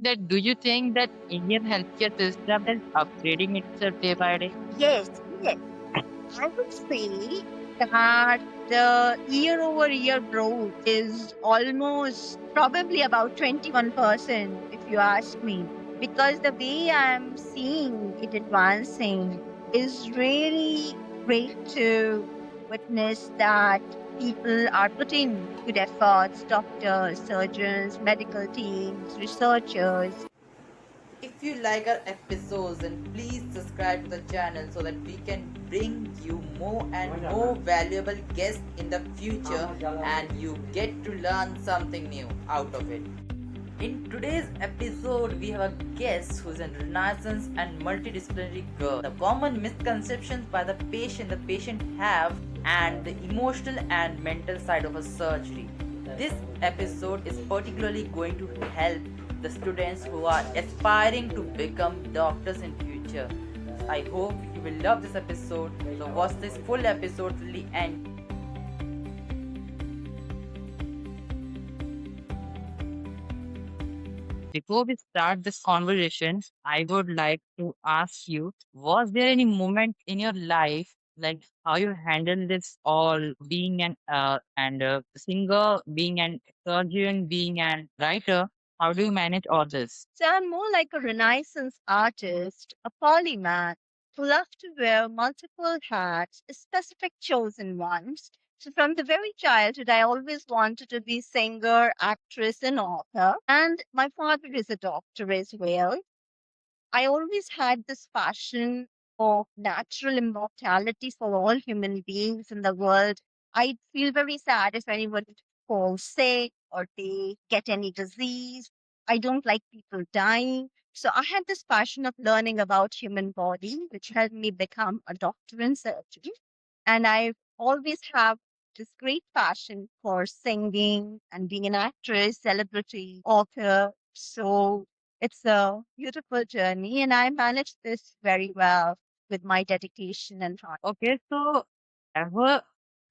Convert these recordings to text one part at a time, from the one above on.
That do you think that Indian healthcare system is upgrading itself day by day? Yes, yes. I would say that the year over year growth is almost probably about 21%, if you ask me. Because the way I'm seeing it advancing is really great to witness that people are putting good efforts, doctors, surgeons, medical teams, researchers. If you like our episodes, then please subscribe to the channel so that we can bring you more and more valuable guests in the future and you get to learn something new out of it. In today's episode, we have a guest who's a renaissance and multidisciplinary girl. The common misconceptions by the patient have, and the emotional and mental side of a surgery. This episode is particularly going to help the students who are aspiring to become doctors in future. I hope you will love this episode. So watch this full episode till the end. Before we start this conversation, I would like to ask you, was there any moment in your life, like how you handle this all, being an singer, being an surgeon, being an writer? How do you manage all this? So I'm more like a Renaissance artist, a polymath who loves to wear multiple hats, specific chosen ones. So from the very childhood, I always wanted to be singer, actress, and author. And my father is a doctor as well. I always had this passion of natural immortality for all human beings in the world. I'd feel very sad if anyone falls sick or they get any disease. I don't like people dying. So I had this passion of learning about human body, which helped me become a doctor in surgery. And I always have this great passion for singing and being an actress, celebrity, author. So it's a beautiful journey, and I managed this very well with my dedication and heart. Okay, so ever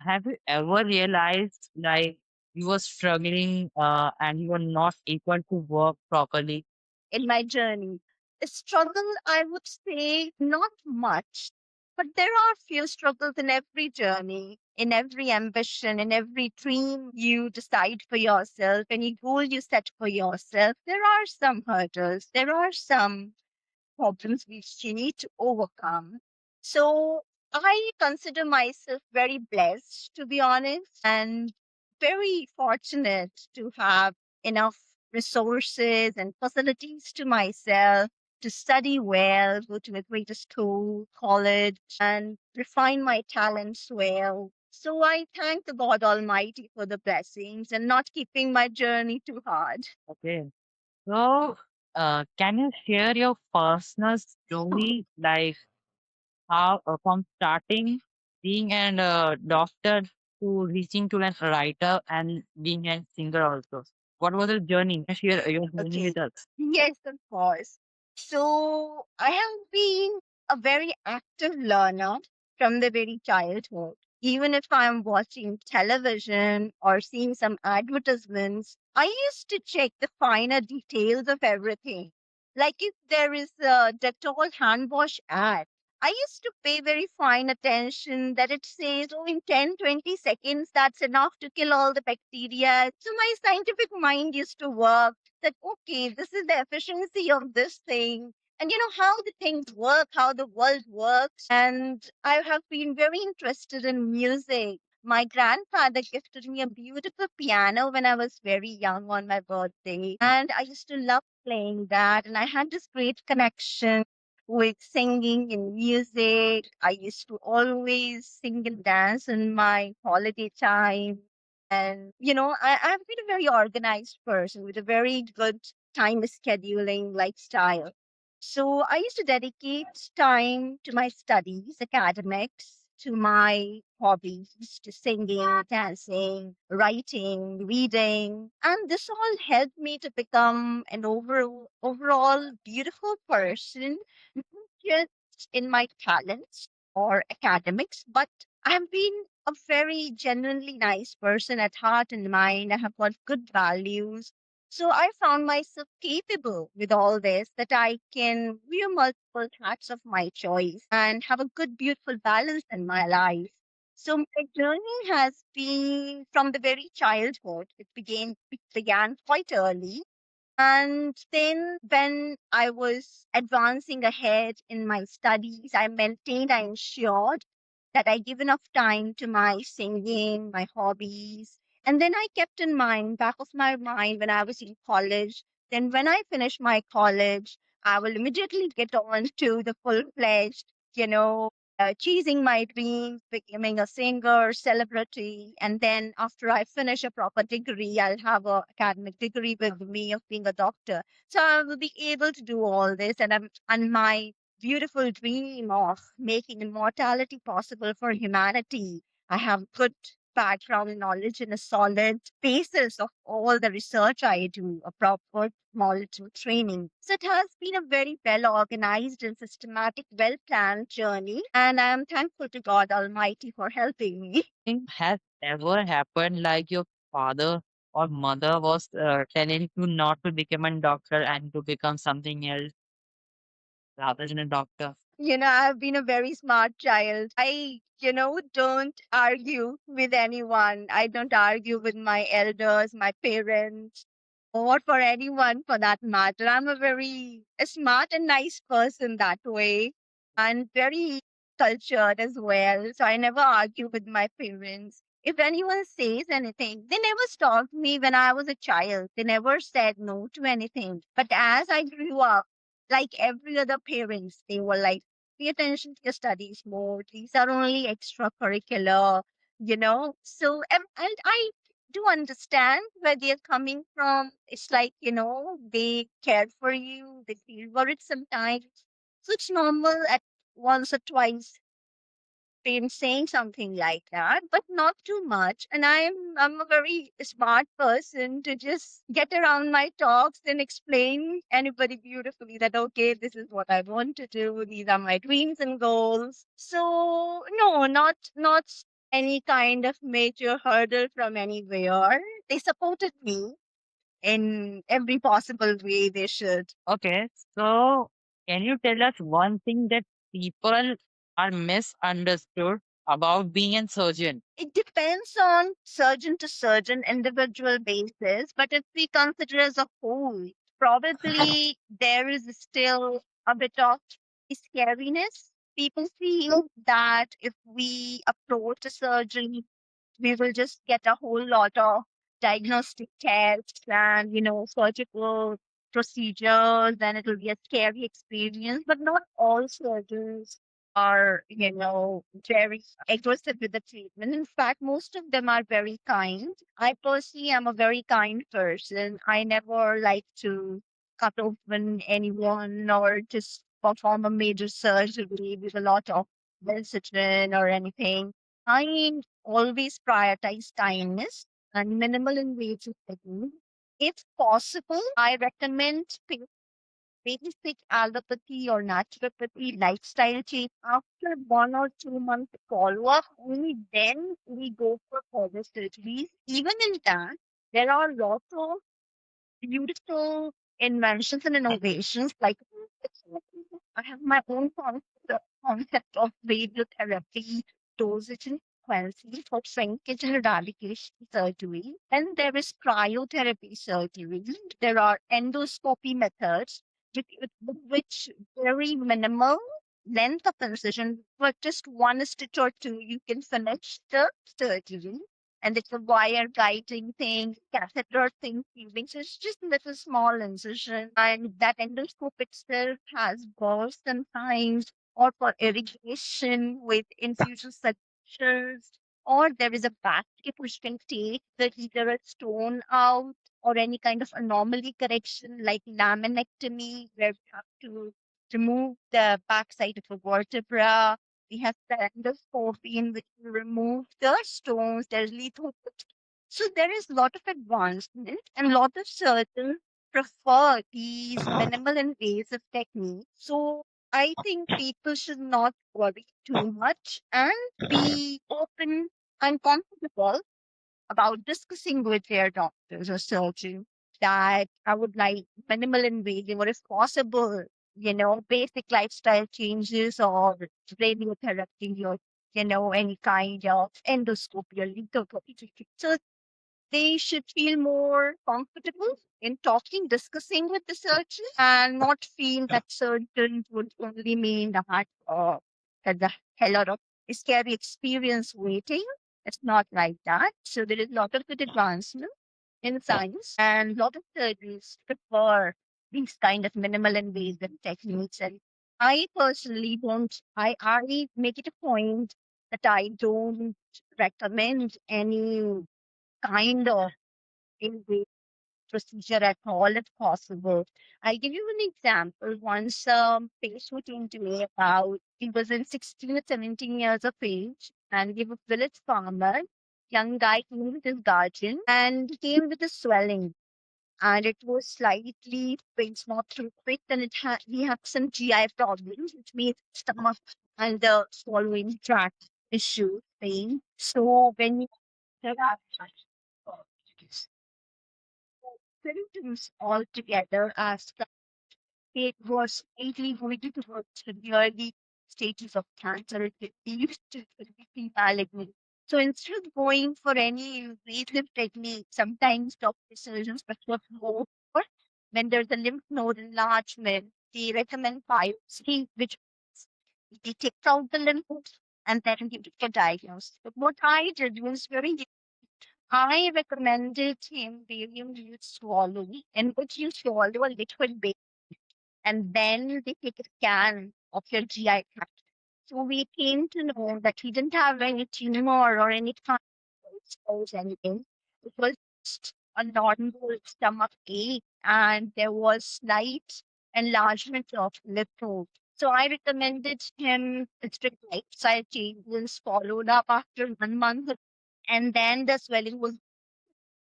have you ever realized like you were struggling and you were not able to work properly? In my journey. A struggle, I would say, not much, but there are few struggles in every journey, in every ambition, in every dream you decide for yourself, any goal you set for yourself. There are some hurdles, there are some problems which you need to overcome. So I consider myself very blessed, to be honest, and very fortunate to have enough resources and facilities to myself to study well, go to a greater school, college, and refine my talents well. So I thank the God Almighty for the blessings and not keeping my journey too hard. Okay. So, can you share your personal story, like how from starting being an doctor to reaching to a writer and being a singer also? What was the journey? Can you share your journey Okay. with us? Yes, of course. So I have been a very active learner from the very childhood. Even if I'm watching television or seeing some advertisements, I used to check the finer details of everything. Like if there is a Dettol hand wash ad, I used to pay very fine attention that it says, oh, in 10-20 seconds, that's enough to kill all the bacteria. So my scientific mind used to work that okay, this is the efficiency of this thing, and you know how the things work, how the world works. And I have been very interested in music. My grandfather gifted me a beautiful piano when I was very young on my birthday, and I used to love playing that. And I had this great connection with singing and music. I used to always sing and dance in my holiday time. And, you know, I've been a very organized person with a very good time scheduling lifestyle. So I used to dedicate time to my studies, academics, to my hobbies, to singing, dancing, writing, reading. And this all helped me to become an overall beautiful person, not just in my talents or academics, but I've been a very genuinely nice person at heart and mind. I have got good values. So I found myself capable with all this, that I can wear multiple hats of my choice and have a good, beautiful balance in my life. So my journey has been from the very childhood. It began quite early, and then when I was advancing ahead in my studies, I ensured that I give enough time to my singing, my hobbies. And then I kept in mind, back of my mind, when I was in college, then when I finish my college, I will immediately get on to the full-fledged, chasing my dreams, becoming a singer, celebrity. And then after I finish a proper degree, I'll have a academic degree with me of being a doctor. So I will be able to do all this. And my beautiful dream of making immortality possible for humanity. I have good background knowledge and a solid basis of all the research I do, a proper molecule training. So it has been a very well organized and systematic, well planned journey. And I am thankful to God Almighty for helping me. Think has ever happened like your father or mother was telling you not to become a doctor and to become something else rather than a doctor? I've been a very smart child. I don't argue with anyone. I don't argue with my elders, my parents, or for anyone for that matter. I'm a smart and nice person that way, and very cultured as well. So I never argue with my parents. If anyone says anything, they never stopped me when I was a child. They never said no to anything. But as I grew up, like every other parents, they were like, pay attention to your studies more. These are only extracurricular. And I do understand where they're coming from. It's like, they care for you, they feel worried sometimes. So it's normal at once or twice been saying something like that, but not too much. And I'm a very smart person to just get around my talks and explain anybody beautifully that okay, this is what I want to do. These are my dreams and goals. So no, not any kind of major hurdle from anywhere. They supported me in every possible way they should. Okay, so can you tell us one thing that people are misunderstood about being a surgeon? It depends on surgeon to surgeon, individual basis, but if we consider as a whole, probably there is still a bit of scariness. People feel that if we approach a surgeon, we will just get a whole lot of diagnostic tests and surgical procedures, and it will be a scary experience. But not all surgeons are very aggressive with the treatment. In fact, most of them are very kind. I personally am a very kind person. I never like to cut open anyone or just perform a major surgery with a lot of incision or anything. I always prioritize kindness and minimal invasive technique. If possible, I recommend basic allopathy or naturopathy lifestyle change after 1 or 2 months follow up. Only then we go for further surgeries. Even in that, there are lots of beautiful inventions and innovations. Like I have my own concept of radiotherapy, dosage and frequency for shrinkage and eradication surgery. Then there is cryotherapy surgery. There are endoscopy methods with which very minimal length of incision, but just one stitch or two, you can finish the surgery. And it's a wire guiding thing, catheter thing, tubing. So it's just a little small incision. And that endoscope itself has balls sometimes, or for irrigation with infusion structures. Or there is a basket which can take the either a stone out or any kind of anomaly correction like laminectomy, where we have to remove the backside of a vertebra. We have the endoscopy in which we remove the stones. There's lethal. So there is a lot of advancement, and a lot of surgeons prefer these minimal invasive techniques. So I think people should not worry too much and be open and comfortable about discussing with their doctors or surgeon. that I would like minimal invasive or if possible, basic lifestyle changes or radiotherapy or, any kind of endoscopy or lithotherapy. So they should feel more comfortable in talking, discussing with the surgeon, and not feel that surgeon would only mean that had a hell lot of scary experience waiting. It's not like that. So there is a lot of good advancement in science, and a lot of surgeons prefer these kind of minimal invasive techniques. And I personally don't. I make it a point that I don't recommend any kind of invasive procedure at all if possible. I'll give you an example. Once a patient came to me about, he was in 16 or 17 years of age and he was village farmer. Young guy came with his guardian and he came with a swelling and it was slightly it's not too quick and he had some GI problems, which means stomach and the swallowing tract issue pain. So when you have symptoms altogether as it was lately going towards the early stages of cancer. It used to be malignant. So instead of going for any invasive technique, sometimes doctor surgeons prefer to go for when there's a lymph node enlargement, they recommend biopsy, which they take out the lymph node and then give it for diagnosis. But what I did was very I recommended him barium you swallow, in which you swallow a liquid base and then they take a scan of your GI tract. So we came to know that he didn't have any tumor or any kind of anything. It was just a normal stomach ache and there was slight enlargement of lymph node. So I recommended him a strict lifestyle changes followed up after 1 month and then the swelling was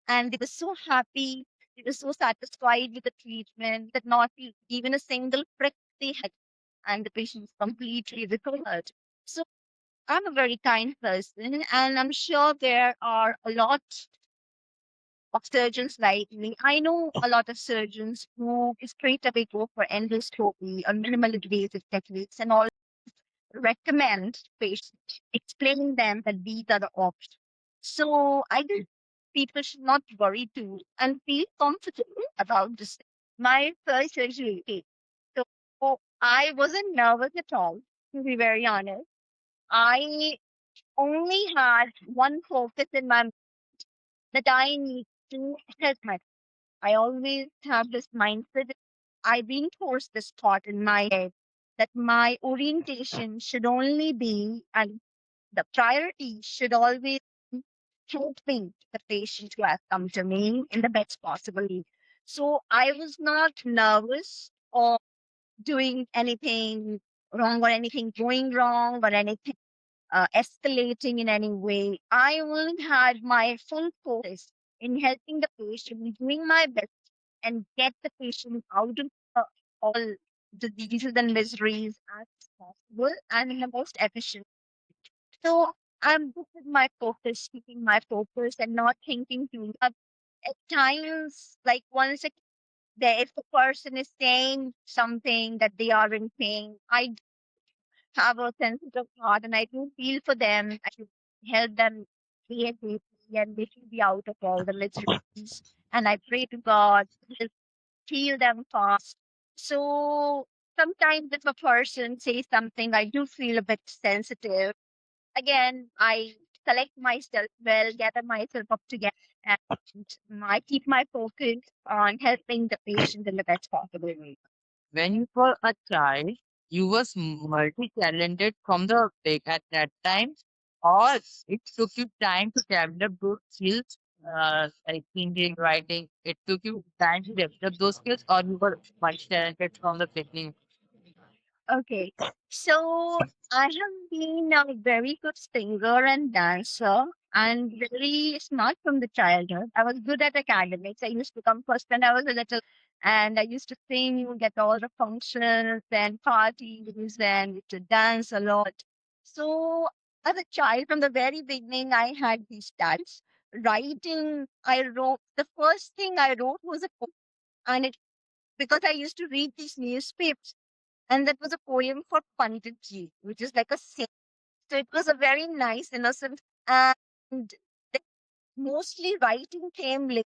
and they were so happy. They were so satisfied with the treatment that not even a single prick they had, and the patient completely recovered. So I'm a very kind person, and I'm sure there are a lot of surgeons like me. I know a lot of surgeons who straight away go for endoscopy or minimal invasive techniques and all recommend patients, explaining them that these are the options. So I think people should not worry too and feel comfortable about this. My first surgery, okay, so I wasn't nervous at all, to be very honest. I only had one focus in my mind that I need to help my. I always have this mindset. I reinforce this thought in my head that my orientation should only be and the priority should always be helping the patient who has come to me in the best possible way. So I was not nervous or doing anything wrong or anything going wrong or anything escalating in any way. I only had my full focus in helping the patient, doing my best, and get the patient out of all diseases and miseries as possible and in the most efficient. So this is my focus, keeping my focus and not thinking too much. At times, like once if the person is saying something that they are in pain, I have a sensitive heart and I do feel for them. I should help them ASAP and they should be out of all the miseries. And I pray to God to heal them fast. So sometimes if a person says something, I do feel a bit sensitive. Again, I collect myself well, gather myself up together, and I keep my focus on helping the patient in the best possible way. When you were a child, you was multi-talented from the big at that time, or it took you time to develop those skills, like thinking, writing. It took you time to develop those skills, or you were multi-talented from the beginning. Okay, so I have been a very good singer and dancer and very smart from the childhood. I was good at academics. I used to come first when I was a little, and I used to sing, get all the functions and parties, and to dance a lot. So as a child, from the very beginning, I had these talents. writing, I wrote the first thing I wrote was a poem, and it because I used to read these newspapers, and that was a poem for Pandit Ji, which is like a saint. So it was a very nice, innocent, and then mostly writing came late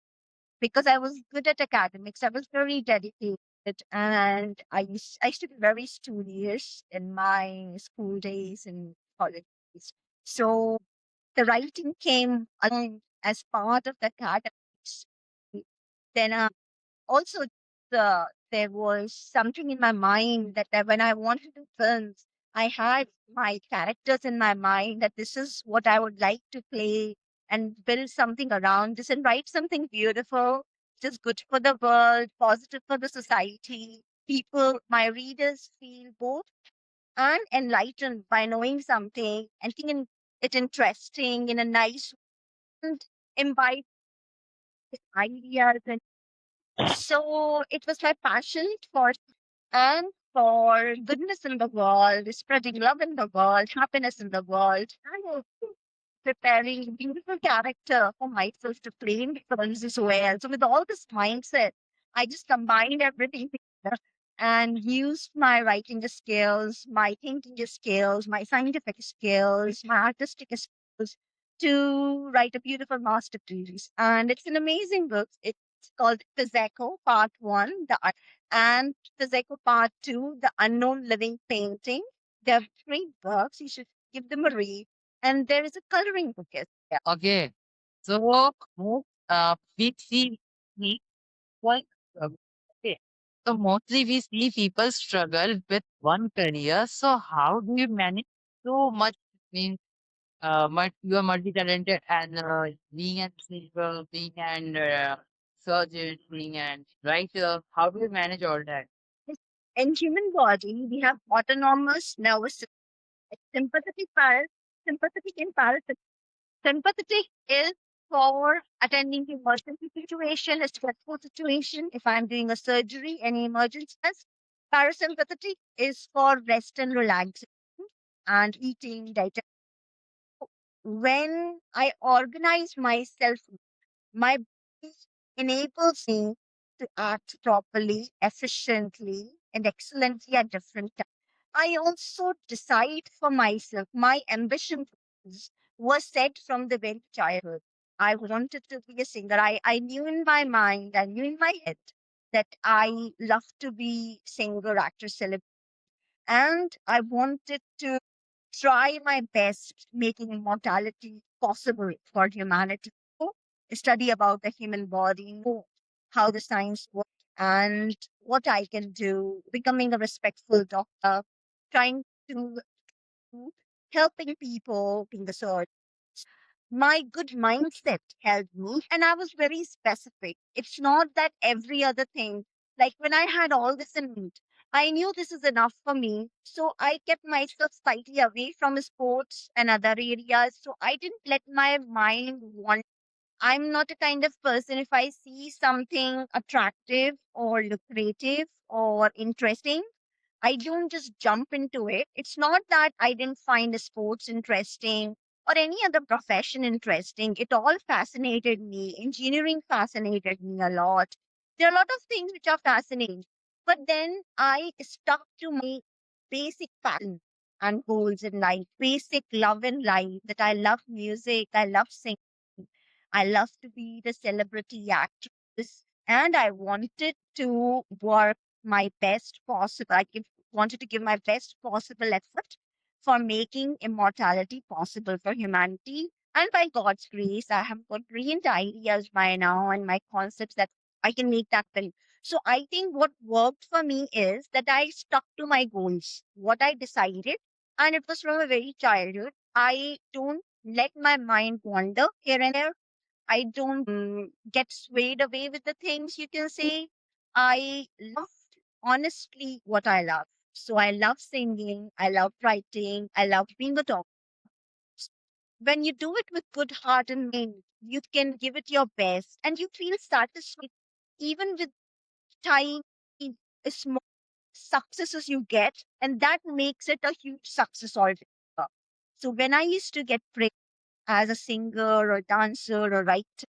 because I was good at academics. I was very dedicated, and I used to be very studious in my school days and college days. So the writing came along as part of the academics. Then also there was something in my mind that when I wanted to do films, I had my characters in my mind that this is what I would like to play and build something around this and write something beautiful, which is good for the world, positive for the society. People, my readers feel both and enlightened by knowing something and thinking it interesting in a nice and imbibe ideas. And so it was my passion for and for goodness in the world, spreading love in the world, happiness in the world, and also preparing a beautiful character for myself to play in the films as well. So with all this mindset, I just combined everything together and used my writing skills, my thinking skills, my scientific skills, my artistic skills to write a beautiful masterpiece. And it's an amazing book. It's called Physico Part 1, and Physico Part 2, The Unknown Living Painting. There are three books. You should give them a read. And there is a coloring book as well. Okay. So, we see Well, okay. So mostly we see people struggle with one career. So how do you manage so much? Means, you are multi-talented and being an singer, being an surgeon, being an writer. How do you manage all that? In human body, we have autonomous nervous system, sympathetic, sympathetic and parasympathetic. Sympathetic is for attending to emergency situation, a stressful situation. If I'm doing a surgery, any emergency. Parasympathetic is for rest and relaxation and eating, digest. When I organize myself, my body enables me to act properly, efficiently, and excellently at different times. I also decide for myself. My ambition was set from the very childhood. I wanted to be a singer. I knew in my mind, I knew in my head that I love to be singer, actor, celebrity, and I wanted to try my best making immortality possible for humanity. So, study about the human body, know how the science works, and what I can do, becoming a respectful doctor, trying to helping people in the search. My good mindset helped me, and I was very specific. It's not that every other thing, like when I had all this in mind, I knew this is enough for me. So I kept myself slightly away from sports and other areas. So I didn't let my mind wander. I'm not a kind of person, if I see something attractive or lucrative or interesting, I don't just jump into it. It's not that I didn't find sports interesting or any other profession interesting. It all fascinated me. Engineering fascinated me a lot. There are a lot of things which are fascinating. But then I stuck to my basic passion and goals in life, basic love in life, that I love music, I love singing, I love to be the celebrity actress, and I wanted to work my best possible. Wanted to give my best possible effort for making immortality possible for humanity. And by God's grace, I have got brilliant ideas by now and my concepts that I can make that thing. So I think what worked for me is that I stuck to my goals, what I decided, and it was from a very childhood. I don't let my mind wander here and there. I don't get swayed away with the things you can say. I love honestly what I love. So I love singing, I love writing, I love being a doctor. When you do it with good heart and mind, you can give it your best and you feel satisfied even with tiny small successes you get, and that makes it a huge success altogether. So when I used to get praise, as a singer or dancer or writer,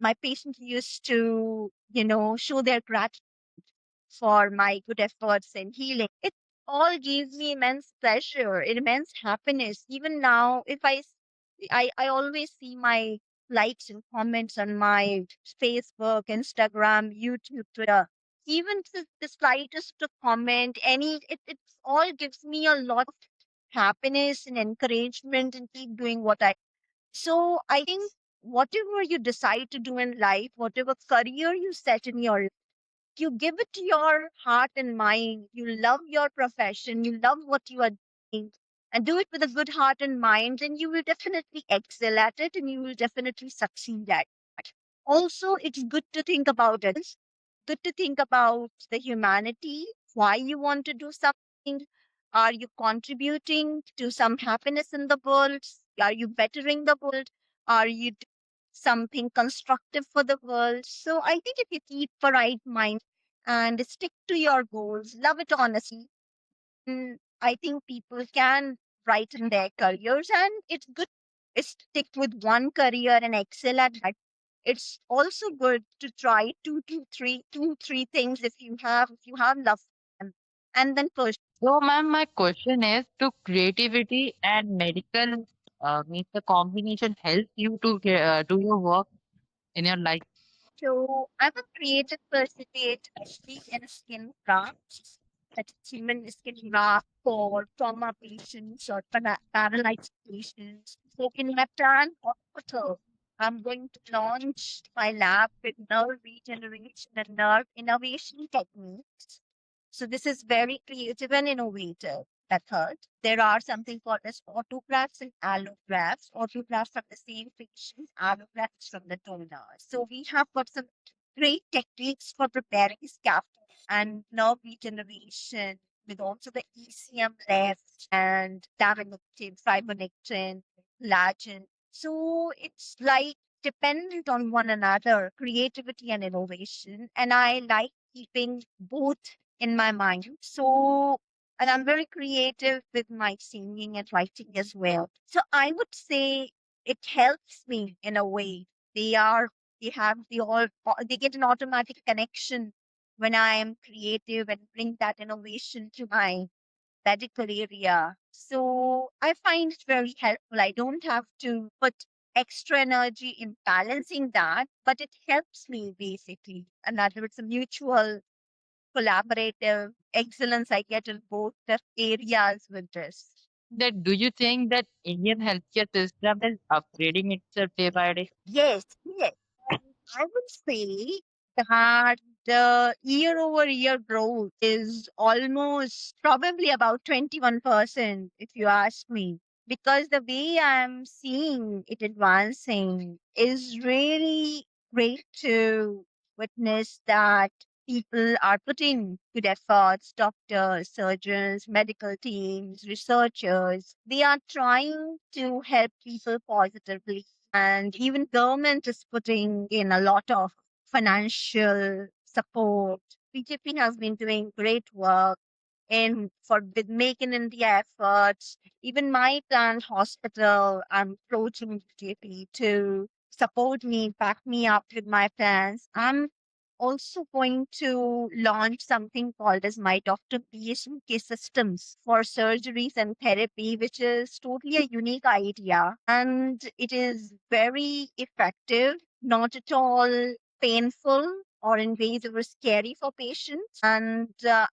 my patients used to, show their gratitude for my good efforts in healing. It all gives me immense pleasure, immense happiness. Even now, if I always see my likes and comments on my Facebook, Instagram, YouTube, Twitter. Even the slightest of comment, it all gives me a lot of happiness and encouragement and keep doing what I. So I think whatever you decide to do in life, whatever career you set in your, you give it to your heart and mind. You love your profession, you love what you are doing, and do it with a good heart and mind, and you will definitely excel at it and you will definitely succeed at it. Also, it's good to think about it. Good to think about the humanity, why you want to do something. Are you contributing to some happiness in the world? Are you bettering the world? Are you something constructive for the world? So I think if you keep a right mind and stick to your goals, love it honestly, I think people can brighten their careers, and it's good to stick with one career and excel at that. It's also good to try two, three things if you have love for them, and then push. So, ma'am, my question is: to creativity and medical means the combination help you to do your work in your life? So I'm a creative person, especially in skin grafts, that is human skin graft for trauma patients or paralyzed patients. So in my plan hospital, I'm going to launch my lab with nerve regeneration and nerve innovation techniques. So this is very creative and innovative method. There are something called as autografts and allografts. Autografts from the same patient, allografts from the donor. So we have got some great techniques for preparing scaffold and nerve regeneration with also the ECM left and laminectin, fibronectin, collagen. So it's like dependent on one another, creativity and innovation. And I like keeping both in my mind. So, and I'm very creative with my singing and writing as well. So I would say it helps me in a way. They are, they have the all, they get an automatic connection when I am creative and bring that innovation to my medical area. So I find it very helpful. I don't have to put extra energy in balancing that, but it helps me basically. And that it's a mutual collaborative excellence I get in both the areas with this. That do you think that Indian healthcare system is upgrading itself day by day? Yes, yes. I would say that the year over year growth is almost probably about 21%, if you ask me. Because the way I'm seeing it advancing is really great to witness that people are putting good efforts, doctors, surgeons, medical teams, researchers. They are trying to help people positively, and even government is putting in a lot of financial support. BJP has been doing great work in for with Make in India efforts. Even my planned hospital, I'm approaching BJP to support me, back me up with my plans. I'm also going to launch something called as my doctor PSUK systems for surgeries and therapy, which is totally a unique idea. And it is very effective, not at all painful or invasive or scary for patients. And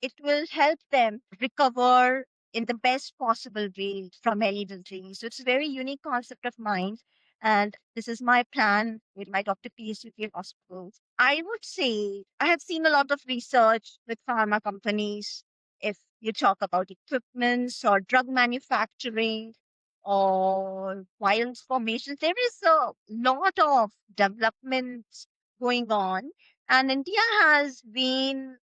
it will help them recover in the best possible way from any disease. So it's a very unique concept of mine. And this is my plan with my Dr. PSUK hospitals. I would say I have seen a lot of research with pharma companies. If you talk about equipments or drug manufacturing or viral formations, there is a lot of development going on. And India has been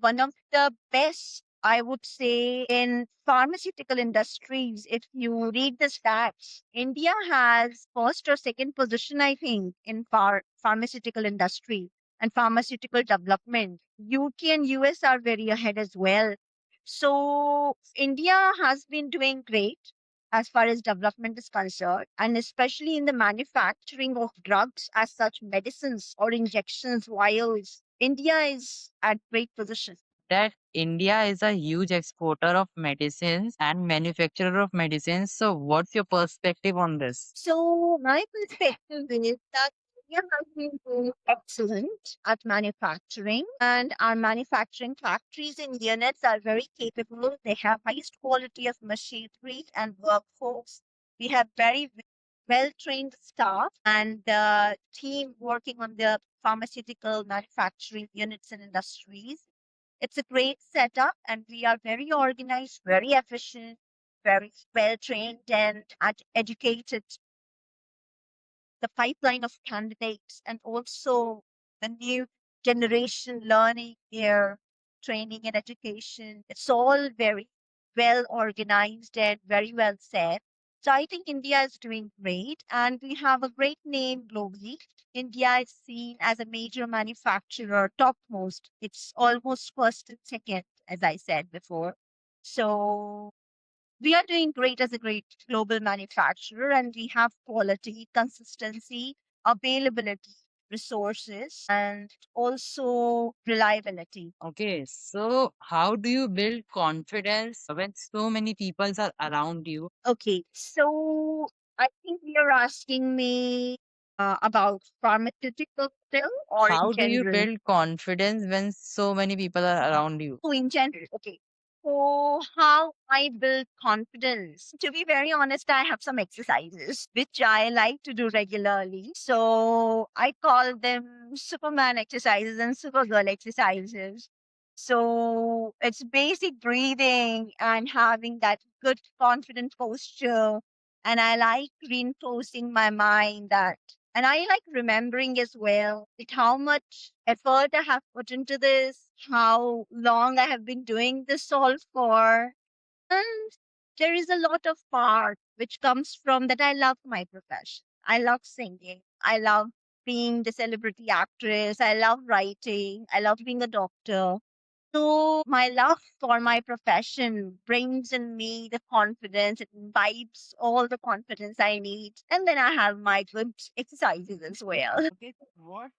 one of the best, I would say, in pharmaceutical industries. If you read the stats, India has first or second position, I think, in pharmaceutical industry and pharmaceutical development. UK and US are very ahead as well. So India has been doing great. as far as development is concerned, and especially in the manufacturing of drugs as such, medicines or injections, vials. India is at great position. That India is a huge exporter of medicines and manufacturer of medicines. So, what's your perspective on this? So my perspective is that India has been doing excellent at manufacturing, and our manufacturing factories in units are very capable. They have highest quality of machinery and workforce. We have very well trained staff and the team working on the pharmaceutical manufacturing units and industries. It's a great setup, and we are very organized, very efficient, very well trained, and educated. The pipeline of candidates and also the new generation learning their training and education. It's all very well organized and very well said. So I think India is doing great and we have a great name globally. India is seen as a major manufacturer, topmost. It's almost first and second, as I said before. So we are doing great as a great global manufacturer and we have quality, consistency, availability, resources, and also reliability. Okay, so how do you build confidence when so many people are around you? Okay, so I think you're asking me about pharmaceutical still or in How do you general? build confidence when so many people are around you? Oh, in general, okay. So, how I build confidence? To be very honest, I have some exercises which I like to do regularly. So, I call them Superman exercises and Supergirl exercises. So, it's basic breathing and having that good, confident posture. And I like reinforcing my mind that and I like remembering as well like how much effort I have put into this, how long I have been doing this all for. And there is a lot of part which comes from that I love my profession. I love singing. I love being the celebrity actress. I love writing. I love being a doctor. So my love for my profession brings in me the confidence. It imbibes all the confidence I need. And then I have my good exercises as well. Okay, so what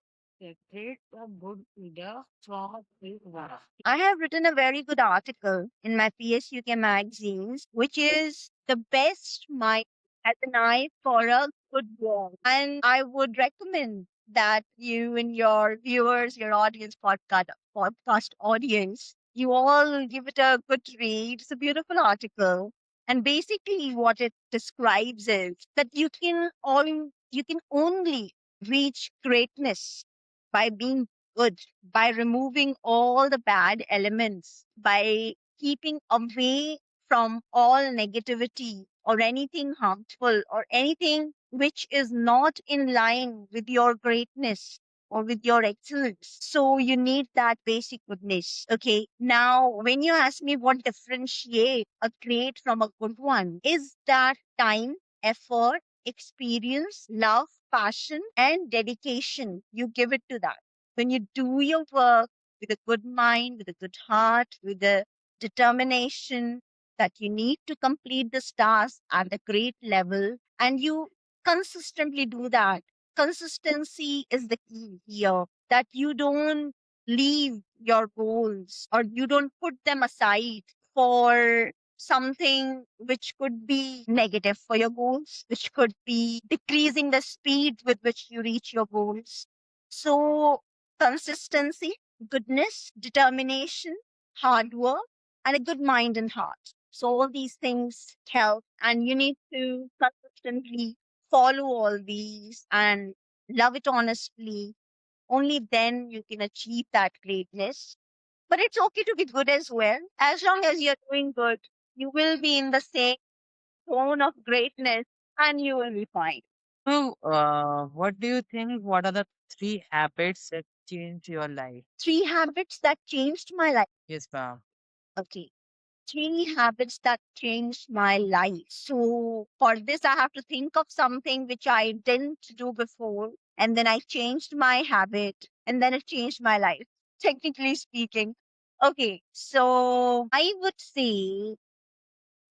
separates a good leader from a great one? I have written a very good article in my PSUK magazines, which is the best mind has an eye for a good war. And I would recommend that you and your viewers, your audience, podcast audience, you all give it a good read. It's a beautiful article. And basically what it describes is that you can only reach greatness by being good, by removing all the bad elements, by keeping away from all negativity or anything harmful or anything which is not in line with your greatness or with your excellence. So you need that basic goodness. Okay. Now, when you ask me what differentiate a great from a good one, is that time, effort, experience, love, passion, and dedication. You give it to that when you do your work with a good mind, with a good heart, with the determination that you need to complete this task at a great level, and you consistently do that. Consistency is the key here, that you don't leave your goals or you don't put them aside for something which could be negative for your goals, which could be decreasing the speed with which you reach your goals. So consistency, goodness, determination, hard work, and a good mind and heart. So all these things help, and you need to consistently follow all these and love it honestly. Only then you can achieve that greatness. But it's okay to be good as well. As long as you're doing good, you will be in the same zone of greatness and you will be fine. So, what do you think? What are the three habits that change your life? Three habits that changed my life. Yes, ma'am. Okay. Three habits that changed my life. So for this, I have to think of something which I didn't do before. And then I changed my habit and then it changed my life, technically speaking. Okay. So I would say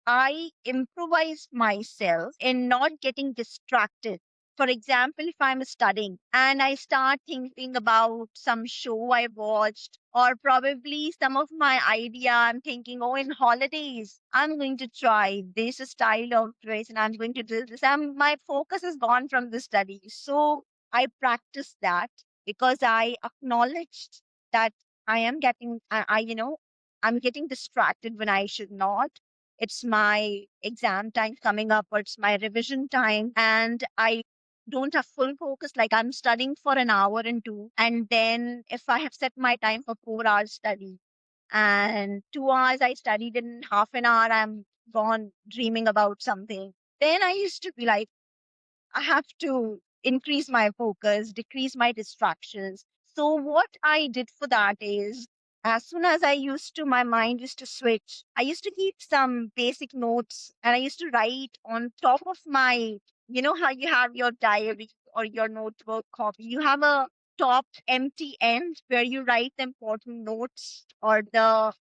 I improvise myself in not getting distracted. For example, if I'm studying and I start thinking about some show I watched, or probably some of my idea, I'm thinking, oh, in holidays, I'm going to try this style of dress and I'm going to do this. My focus is gone from the study. So I practice that because I acknowledged that I'm getting distracted when I should not. It's my exam time coming up, or it's my revision time, and I don't have full focus. Like I'm studying for an hour and two, and then if I have set my time for 4 hours study and 2 hours I studied, in half an hour I'm gone dreaming about something. Then I used to be like, I have to increase my focus, decrease my distractions. So what I did for that is, as soon as my mind used to switch, I used to keep some basic notes and I used to write on top of my, you know how you have your diary or your notebook copy, you have a top empty end where you write the important notes or the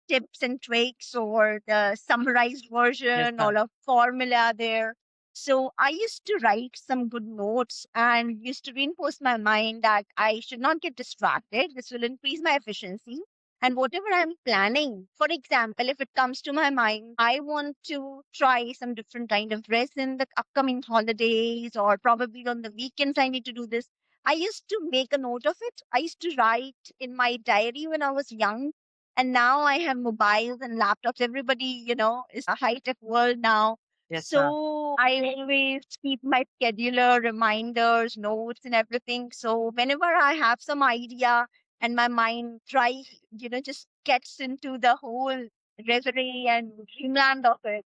tips and tricks or the summarized Yes, version or ma'am. a formula there. So I used to write some good notes and used to reinforce my mind that I should not get distracted. This will increase my efficiency. And whatever I'm planning, for example, if it comes to my mind, I want to try some different kind of dress in the upcoming holidays, or probably on the weekends, I need to do this. I used to make a note of it. I used to write in my diary when I was young. And now I have mobiles and laptops. Everybody, is a high tech world now. Yes, ma'am. So I always keep my scheduler, reminders, notes, and everything. So whenever I have some idea and my mind just gets into the whole reverie and dreamland of it,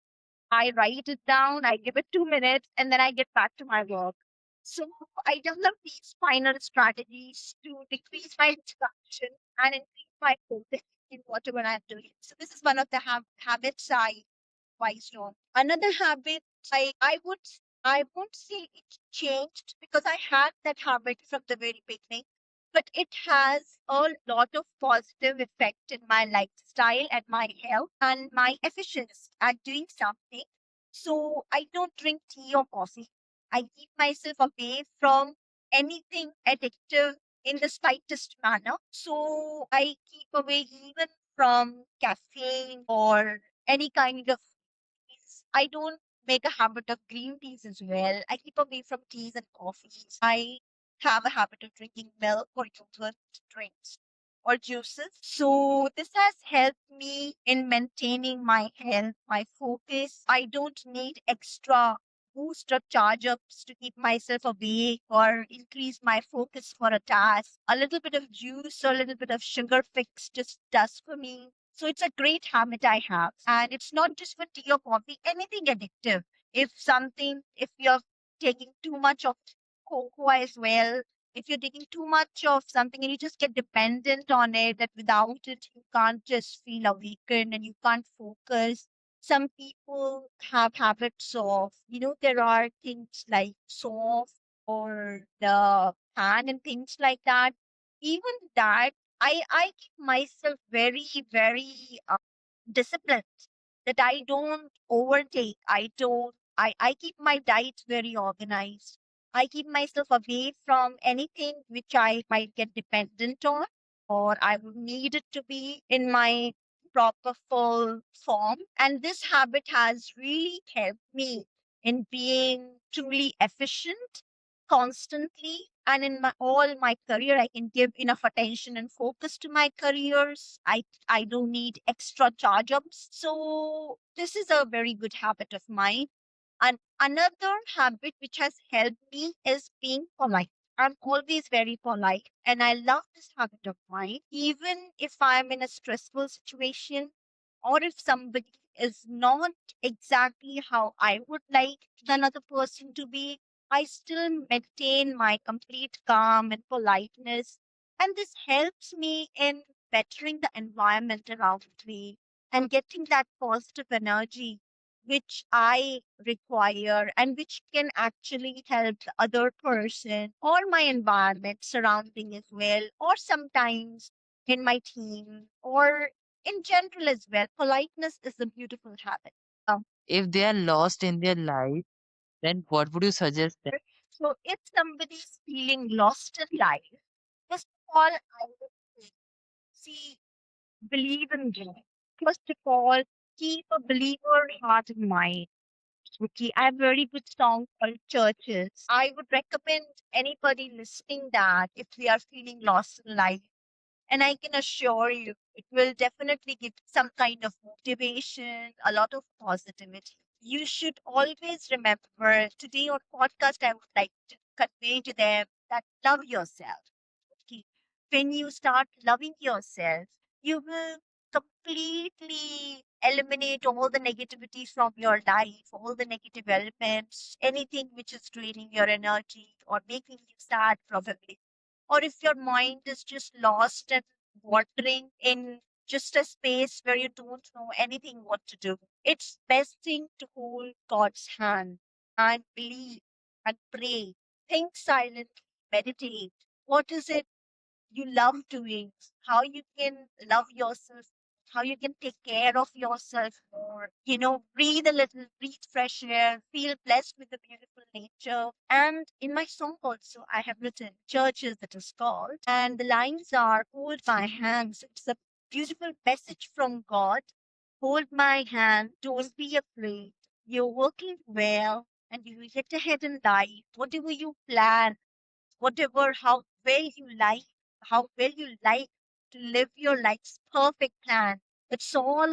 I write it down, I give it 2 minutes, and then I get back to my work. So I develop these final strategies to decrease my distraction and increase my focus in whatever I'm doing. So this is one of the habits I wised on. Another habit I would I won't say it changed because I had that habit from the very beginning, but it has a lot of positive effect in my lifestyle and my health and my efficiency at doing something. So I don't drink tea or coffee. I keep myself away from anything addictive in the slightest manner. So I keep away even from caffeine or any kind of teas. I don't make a habit of green teas as well. I keep away from teas and coffees. I have a habit of drinking milk or yogurt drinks or juices. So this has helped me in maintaining my health, my focus. I don't need extra boost or charge ups to keep myself awake or increase my focus for a task. A little bit of juice or a little bit of sugar fix just does for me. So it's a great habit I have. And it's not just for tea or coffee, anything addictive. If you're taking too much of cocoa as well, if you're taking too much of something and you just get dependent on it, that without it, you can't just feel awakened and you can't focus. Some people have habits of, there are things like soft or the pan and things like that. Even that, I keep myself very, very disciplined that I don't overtake. I keep my diet very organized. I keep myself away from anything which I might get dependent on or I would need it to be in my proper full form. And this habit has really helped me in being truly efficient constantly, and in my all my career I can give enough attention and focus to my careers. I don't need extra charge ups. So this is a very good habit of mine. And another habit which has helped me is being polite. I'm always very polite and I love this habit of mine. Even if I'm in a stressful situation or if somebody is not exactly how I would like another person to be, I still maintain my complete calm and politeness. And this helps me in bettering the environment around me and getting that positive energy which I require and which can actually help the other person or my environment surrounding as well, or sometimes in my team or in general as well. Politeness is a beautiful habit. if they are lost in their life, then what would you suggest them? So if somebody's feeling lost in life, first of all, I would say, see, believe in God. First of all, keep a believer heart in mind. Okay, I have a very good song called Churches. I would recommend anybody listening that if we are feeling lost in life, and I can assure you, it will definitely give some kind of motivation, a lot of positivity. You should always remember today on podcast, I would like to convey to them that love yourself. Okay. When you start loving yourself, you will completely eliminate all the negativity from your life, all the negative elements, anything which is draining your energy or making you sad, probably. Or if your mind is just lost and wandering in just a space where you don't know anything what to do, it's best thing to hold God's hand and believe and pray. Think silently, meditate. What is it you love doing, how you can love yourself, how you can take care of yourself more. Breathe a little, breathe fresh air, feel blessed with the beautiful nature. And in my song also, I have written Churches, that is called, and the lines are hold my hands. It's a beautiful message from God. Hold my hand, don't be afraid. You're working well and you will get ahead in life. Whatever you plan, whatever how well you like to live your life's perfect plan, it's all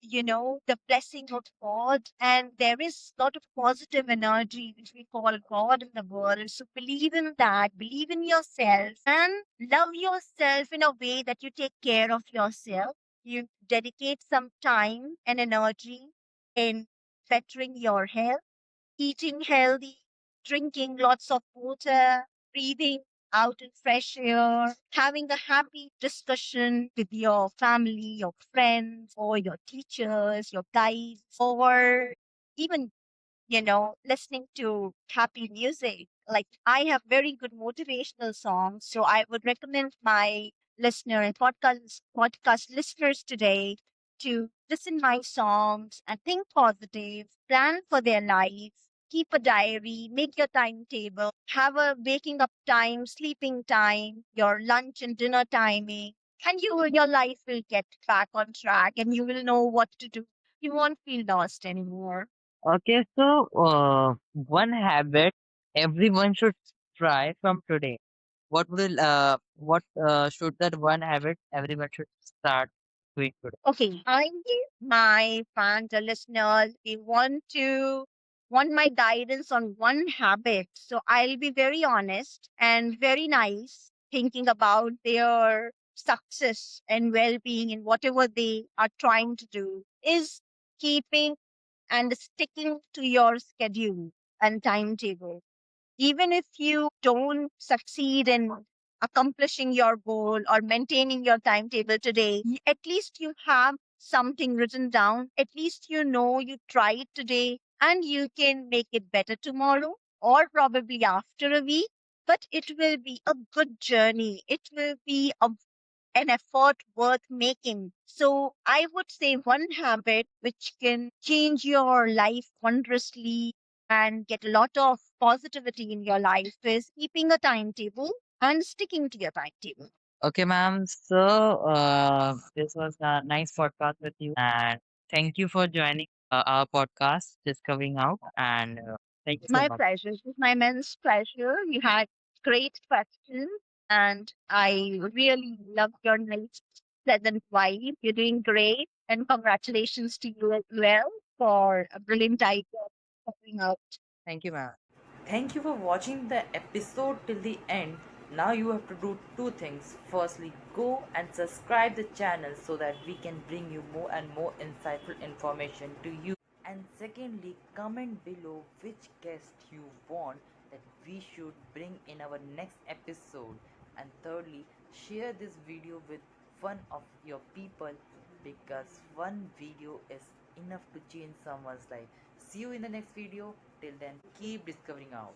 the blessing of God, and there is a lot of positive energy which we call God in the world. So believe in that, believe in yourself, and love yourself in a way that you take care of yourself. You dedicate some time and energy in bettering your health, eating healthy, drinking lots of water, breathing out in fresh air, having a happy discussion with your family, your friends, or your teachers, your guides, or even listening to happy music. Like I have very good motivational songs, so I would recommend my listener and podcast listeners today to listen my songs and think positive, plan for their life, keep a diary, make your timetable, have a waking up time, sleeping time, your lunch and dinner timing, and your life will get back on track and you will know what to do. You won't feel lost anymore. Okay, so one habit everyone should try from today. What should that one habit everyone should start doing today? Okay, I give my fans or listeners, they want my guidance on one habit. So I'll be very honest and very nice, thinking about their success and well-being in whatever they are trying to do, is keeping and sticking to your schedule and timetable. Even if you don't succeed in accomplishing your goal or maintaining your timetable today, at least you have something written down. At least you know you tried today and you can make it better tomorrow or probably after a week. But it will be a good journey. It will be an effort worth making. So I would say one habit which can change your life wondrously and get a lot of positivity in your life is keeping a timetable and sticking to your timetable. Okay, ma'am. So this was a nice podcast with you, and thank you for joining our podcast, Discovering Out, and thank you so My much. pleasure. It was my immense pleasure. You had great questions, and I really loved your nice, pleasant vibe. You're doing great, and congratulations to you as well for a brilliant idea coming out. Thank you, ma'am. Thank you for watching the episode till the end. Now you have to do two things. Firstly, go and subscribe the channel so that we can bring you more and more insightful information to you. And secondly, comment below which guest you want that we should bring in our next episode. And thirdly, share this video with one of your people because one video is enough to change someone's life. See you in the next video. Till then, keep discovering out.